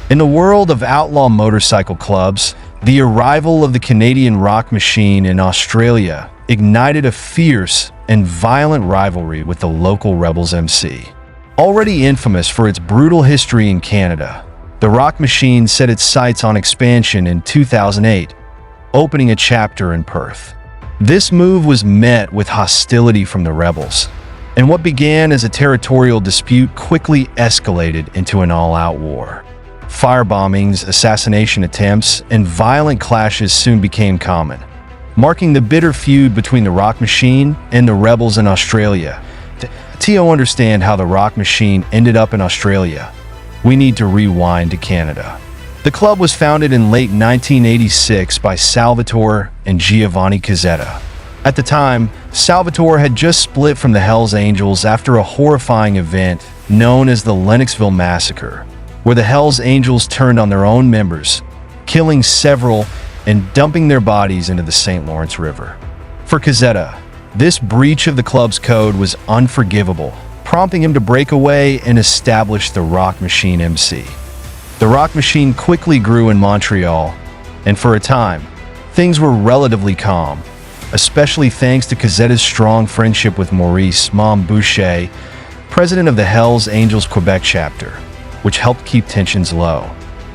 In the world of outlaw motorcycle clubs, the arrival of the Canadian Rock Machine in Australia ignited a fierce and violent rivalry with the local Rebels MC. Already infamous for its brutal history in Canada, the Rock Machine set its sights on expansion in 2008, opening a chapter in Perth. This move was met with hostility from the Rebels, and what began as a territorial dispute quickly escalated into an all-out war. Firebombings, assassination attempts, and violent clashes soon became common, marking the bitter feud between the Rock Machine and the Rebels in Australia. To understand how the Rock Machine ended up in Australia, we need to rewind to Canada. The club was founded in late 1986 by Salvatore and Giovanni Cazzetta. At the time, Salvatore had just split from the Hells Angels after a horrifying event known as the Lennoxville Massacre, where the Hells Angels turned on their own members, killing several and dumping their bodies into the St. Lawrence River. For Cazzetta, this breach of the club's code was unforgivable, prompting him to break away and establish the Rock Machine MC. The Rock Machine quickly grew in Montreal, and for a time, things were relatively calm, especially thanks to Cazzetta's strong friendship with Maurice "Mom" Boucher, president of the Hells Angels Quebec chapter, which helped keep tensions low.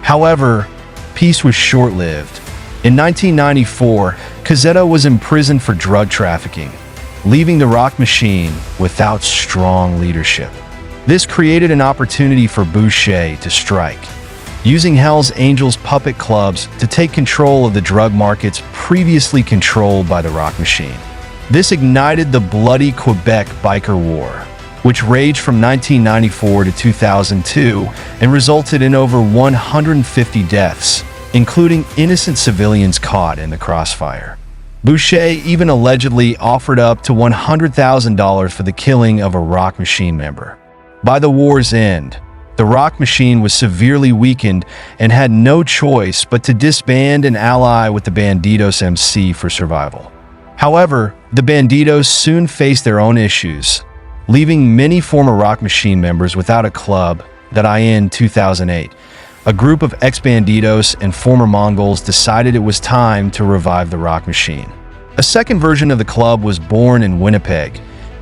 However, peace was short-lived. In 1994, Cazzetta was imprisoned for drug trafficking, leaving the Rock Machine without strong leadership. This created an opportunity for Boucher to strike, using Hells Angels puppet clubs to take control of the drug markets previously controlled by the Rock Machine. This ignited the bloody Quebec Biker War, which raged from 1994 to 2002 and resulted in over 150 deaths, including innocent civilians caught in the crossfire. Boucher even allegedly offered up to $100,000 for the killing of a Rock Machine member. By the war's end, the Rock Machine was severely weakened and had no choice but to disband and ally with the Bandidos MC for survival. However, the Bandidos soon faced their own issues, leaving many former Rock Machine members without a club. That in 2008, a group of ex-Bandidos and former Mongols decided it was time to revive the Rock Machine. A second version of the club was born in Winnipeg,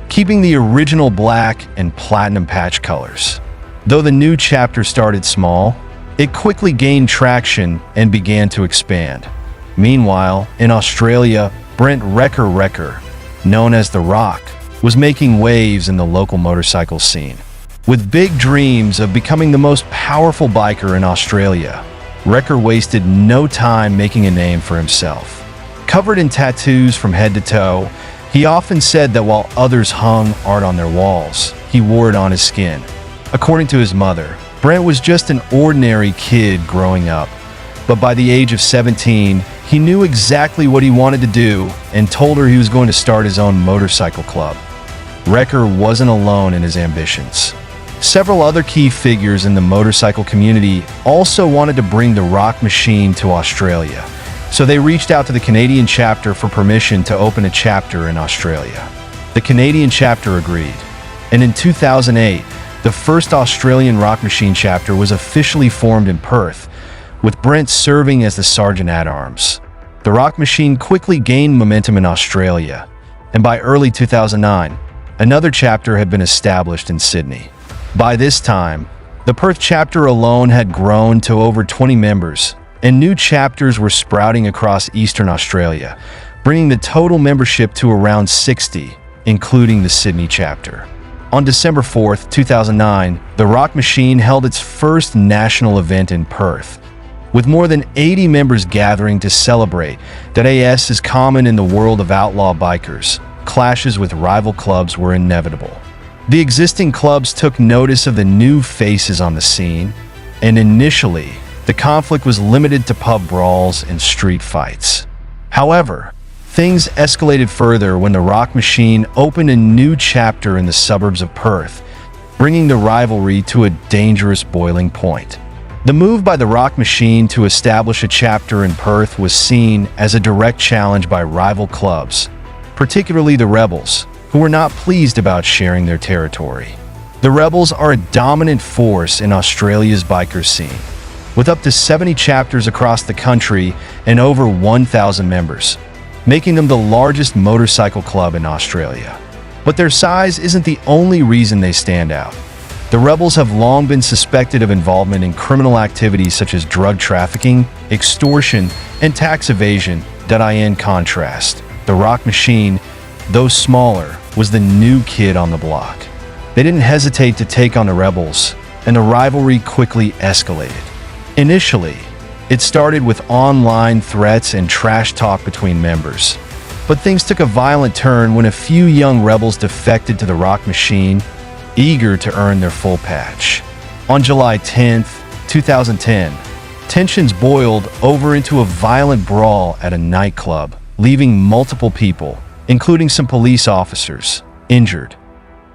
keeping the original black and platinum patch colors. Though the new chapter started small, it quickly gained traction and began to expand. Meanwhile, in Australia, Brent Wrecker, known as The Rock, was making waves in the local motorcycle scene. With big dreams of becoming the most powerful biker in Australia, Wrecker wasted no time making a name for himself. Covered in tattoos from head to toe, he often said that while others hung art on their walls, he wore it on his skin. According to his mother, Brent was just an ordinary kid growing up, but by the age of 17, he knew exactly what he wanted to do and told her he was going to start his own motorcycle club. Wrecker wasn't alone in his ambitions. Several other key figures in the motorcycle community also wanted to bring the Rock Machine to Australia, so they reached out to the Canadian chapter for permission to open a chapter in Australia. The Canadian chapter agreed, and in 2008, the first Australian Rock Machine chapter was officially formed in Perth, with Brent serving as the Sergeant-at-Arms. The Rock Machine quickly gained momentum in Australia, and by early 2009, another chapter had been established in Sydney. By this time, the Perth chapter alone had grown to over 20 members, and new chapters were sprouting across Eastern Australia, bringing the total membership to around 60, including the Sydney chapter. On December 4, 2009, the Rock Machine held its first national event in Perth, with more than 80 members gathering to celebrate. That is common in the world of outlaw bikers. Clashes with rival clubs were inevitable. The existing clubs took notice of the new faces on the scene, and initially, the conflict was limited to pub brawls and street fights. However, things escalated further when the Rock Machine opened a new chapter in the suburbs of Perth, bringing the rivalry to a dangerous boiling point. The move by the Rock Machine to establish a chapter in Perth was seen as a direct challenge by rival clubs, particularly the Rebels, who were not pleased about sharing their territory. The Rebels are a dominant force in Australia's biker scene, with up to 70 chapters across the country and over 1,000 members, making them the largest motorcycle club in Australia. But their size isn't the only reason they stand out. The rebels have long been suspected of involvement in criminal activities such as drug trafficking, extortion, and tax evasion. In contrast, the Rock Machine, though smaller, was the new kid on the block. They didn't hesitate to take on the rebels, and the rivalry quickly escalated. Initially, it started with online threats and trash talk between members. But things took a violent turn when a few young rebels defected to the Rock Machine, eager to earn their full patch. On July 10, 2010, tensions boiled over into a violent brawl at a nightclub, leaving multiple people, including some police officers, injured.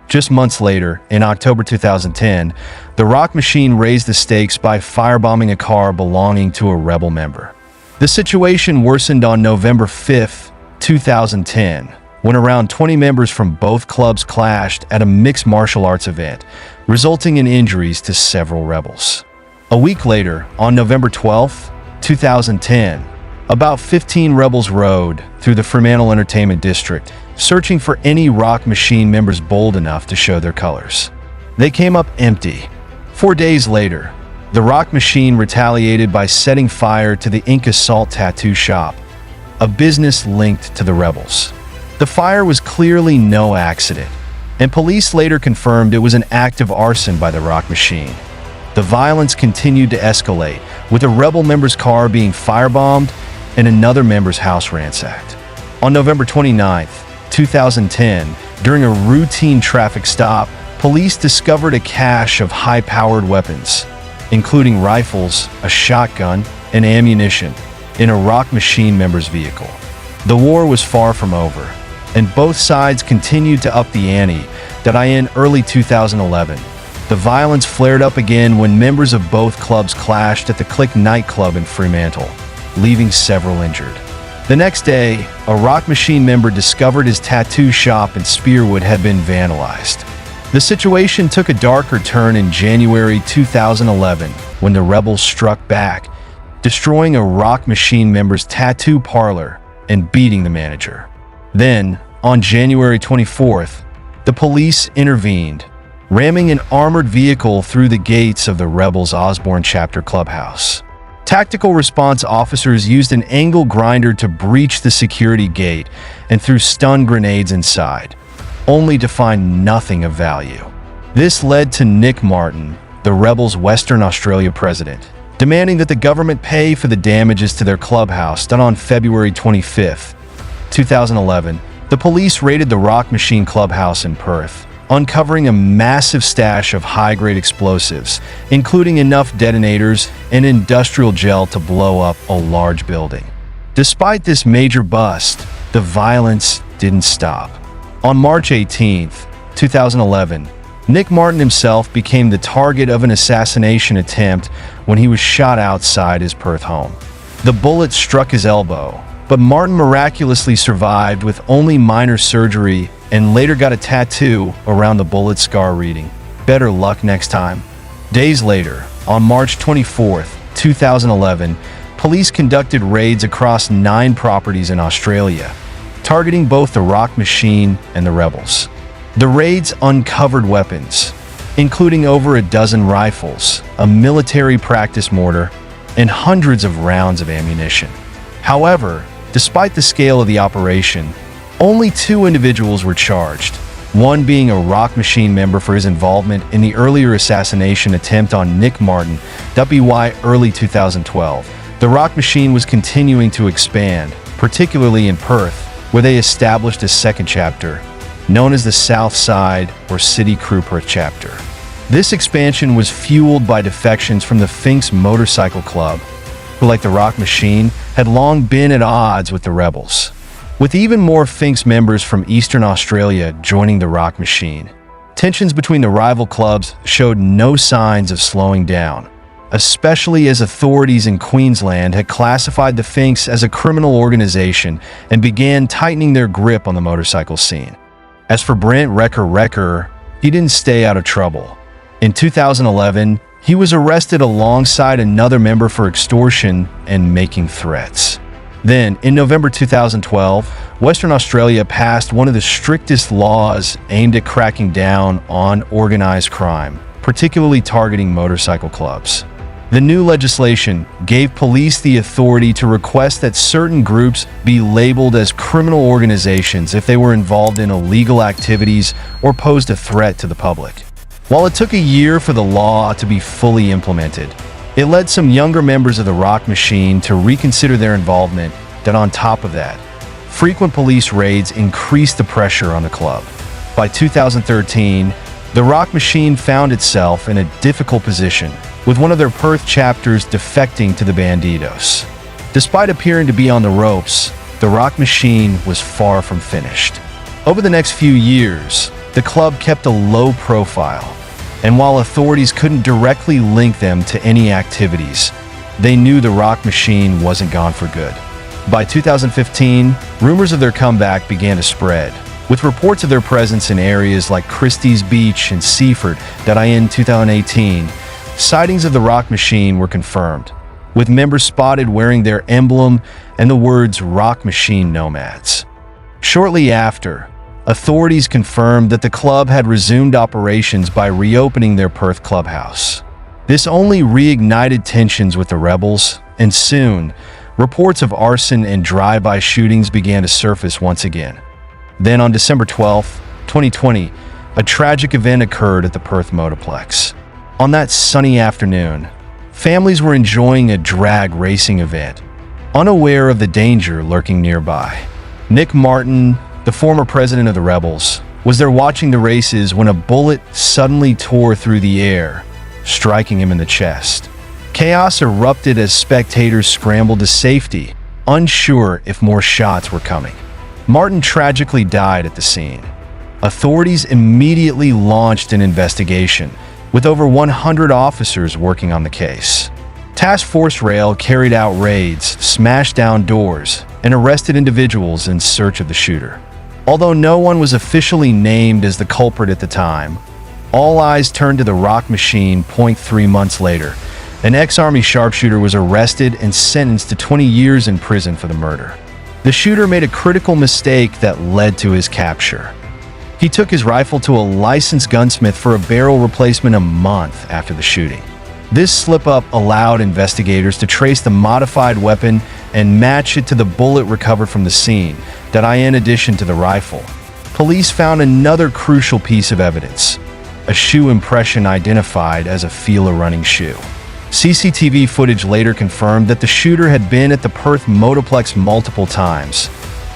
Just months later, in October 2010, the Rock Machine raised the stakes by firebombing a car belonging to a rebel member. The situation worsened on November 5, 2010, when around 20 members from both clubs clashed at a mixed martial arts event, resulting in injuries to several rebels. A week later, on November 12, 2010, about 15 rebels rode through the Fremantle Entertainment District, searching for any Rock Machine members bold enough to show their colors. They came up empty. 4 days later, the Rock Machine retaliated by setting fire to the Ink Assault Tattoo Shop, a business linked to the rebels. The fire was clearly no accident, and police later confirmed it was an act of arson by the Rock Machine. The violence continued to escalate, with a rebel member's car being firebombed and another member's house ransacked. On November 29, 2010, during a routine traffic stop, police discovered a cache of high-powered weapons, including rifles, a shotgun, and ammunition, in a Rock Machine member's vehicle. The war was far from over, and both sides continued to up the ante. In early 2011, the violence flared up again when members of both clubs clashed at the Click nightclub in Fremantle, leaving several injured. The next day, a Rock Machine member discovered his tattoo shop in Spearwood had been vandalized. The situation took a darker turn in January 2011 when the rebels struck back, destroying a Rock Machine member's tattoo parlor and beating the manager. Then, on January 24th, the police intervened, ramming an armored vehicle through the gates of the rebels' Osborne chapter clubhouse. Tactical response officers used an angle grinder to breach the security gate and threw stun grenades inside, only to find nothing of value. This led to Nick Martin, the rebels' Western Australia president, demanding that the government pay for the damages to their clubhouse. On February 25, 2011, the police raided the Rock Machine clubhouse in Perth, uncovering a massive stash of high-grade explosives, including enough detonators and industrial gel to blow up a large building. Despite this major bust, the violence didn't stop. On March 18, 2011, Nick Martin himself became the target of an assassination attempt when he was shot outside his Perth home. The bullet struck his elbow, but Martin miraculously survived with only minor surgery and later got a tattoo around the bullet scar reading, "Better luck next time." Days later, on March 24, 2011, police conducted raids across 9 properties in Australia, targeting both the Rock Machine and the rebels. The raids uncovered weapons, including over a dozen rifles, a military practice mortar, and hundreds of rounds of ammunition. However, despite the scale of the operation, only 2 individuals were charged, one being a Rock Machine member for his involvement in the earlier assassination attempt on Nick Martin. By early 2012, the Rock Machine was continuing to expand, particularly in Perth, where they established a second chapter, known as the South Side or City Crew Perth chapter. This expansion was fueled by defections from the Finks Motorcycle Club, who, like the Rock Machine, had long been at odds with the rebels, with even more Finks members from Eastern Australia joining the Rock Machine. Tensions between the rival clubs showed no signs of slowing down, especially as authorities in Queensland had classified the Finks as a criminal organization and began tightening their grip on the motorcycle scene. As for Brent Wrecker, he didn't stay out of trouble. In 2011, He was arrested alongside another member for extortion and making threats. Then, in November 2012, Western Australia passed one of the strictest laws aimed at cracking down on organized crime, particularly targeting motorcycle clubs. The new legislation gave police the authority to request that certain groups be labeled as criminal organizations if they were involved in illegal activities or posed a threat to the public. While it took a year for the law to be fully implemented, it led some younger members of the Rock Machine to reconsider their involvement. That on top of that, frequent police raids increased the pressure on the club. By 2013, the Rock Machine found itself in a difficult position, with one of their Perth chapters defecting to the Bandidos. Despite appearing to be on the ropes, the Rock Machine was far from finished. Over the next few years, the club kept a low profile, and while authorities couldn't directly link them to any activities, they knew the Rock Machine wasn't gone for good. By 2015, rumors of their comeback began to spread, with reports of their presence in areas like Christie's Beach and Seaford that in 2018, sightings of the Rock Machine were confirmed, with members spotted wearing their emblem and the words Rock Machine Nomads. Shortly after, authorities confirmed that the club had resumed operations by reopening their Perth clubhouse. This only reignited tensions with the rebels, and soon, reports of arson and drive-by shootings began to surface once again. Then on December 12, 2020, a tragic event occurred at the Perth Motorplex. On that sunny afternoon, families were enjoying a drag racing event, unaware of the danger lurking nearby. Nick Martin, the former president of the Rebels, was there watching the races when a bullet suddenly tore through the air, striking him in the chest. Chaos erupted as spectators scrambled to safety, unsure if more shots were coming. Martin tragically died at the scene. Authorities immediately launched an investigation, with over 100 officers working on the case. Task Force Rail carried out raids, smashed down doors, and arrested individuals in search of the shooter. Although no one was officially named as the culprit at the time, all eyes turned to the Rock Machine. 3 months later, an ex-Army sharpshooter was arrested and sentenced to 20 years in prison for the murder. The shooter made a critical mistake that led to his capture. He took his rifle to a licensed gunsmith for a barrel replacement a month after the shooting. This slip-up allowed investigators to trace the modified weapon and match it to the bullet recovered from the scene, that in addition to the rifle. Police found another crucial piece of evidence, a shoe impression identified as a Fila running shoe. CCTV footage later confirmed that the shooter had been at the Perth Motorplex multiple times,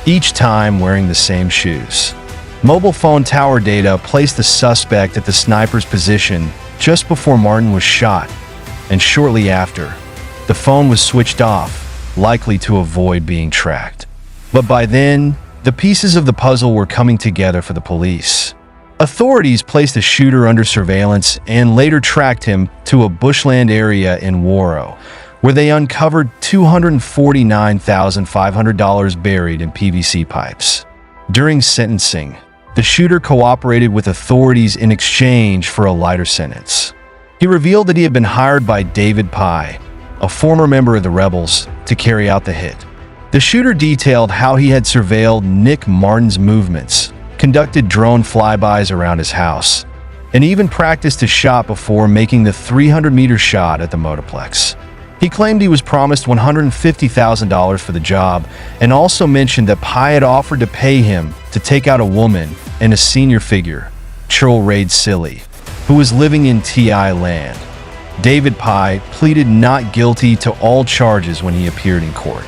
each time wearing the same shoes. Mobile phone tower data placed the suspect at the sniper's position just before Martin was shot, and shortly after, the phone was switched off, likely to avoid being tracked. But by then, the pieces of the puzzle were coming together for the police. Authorities placed the shooter under surveillance and later tracked him to a bushland area in Warrow, where they uncovered $249,500 buried in PVC pipes. During sentencing, the shooter cooperated with authorities in exchange for a lighter sentence. He revealed that he had been hired by David Pye, a former member of the Rebels, to carry out the hit. The shooter detailed how he had surveilled Nick Martin's movements, conducted drone flybys around his house, and even practiced a shot before making the 300-meter shot at the Motorplex. He claimed he was promised $150,000 for the job, and also mentioned that Pye had offered to pay him to take out a woman and a senior figure, Churl Raid Silly, who was living in TI land. David Pye pleaded not guilty to all charges when he appeared in court.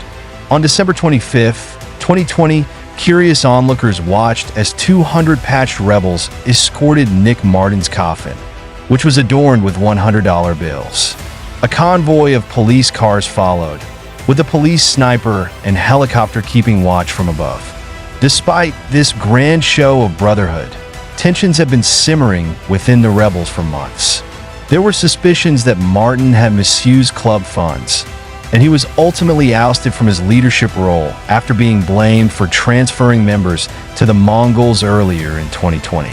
On December 25, 2020, curious onlookers watched as 200 patched rebels escorted Nick Martin's coffin, which was adorned with $100 bills. A convoy of police cars followed, with a police sniper and helicopter keeping watch from above. Despite this grand show of brotherhood, tensions have been simmering within the rebels for months. There were suspicions that Martin had misused club funds, and he was ultimately ousted from his leadership role after being blamed for transferring members to the Mongols earlier in 2020.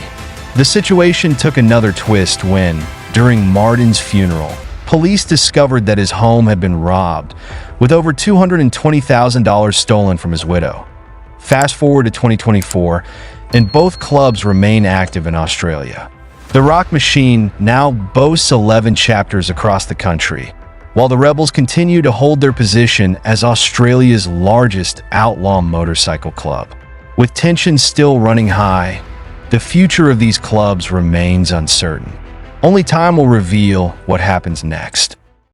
The situation took another twist when, During Martin's funeral, police discovered that his home had been robbed, with over $220,000 stolen from his widow. Fast forward to 2024, and both clubs remain active in Australia. The Rock Machine now boasts 11 chapters across the country, while the rebels continue to hold their position as Australia's largest outlaw motorcycle club. With tensions still running high, the future of these clubs remains uncertain. Only time will reveal what happens next.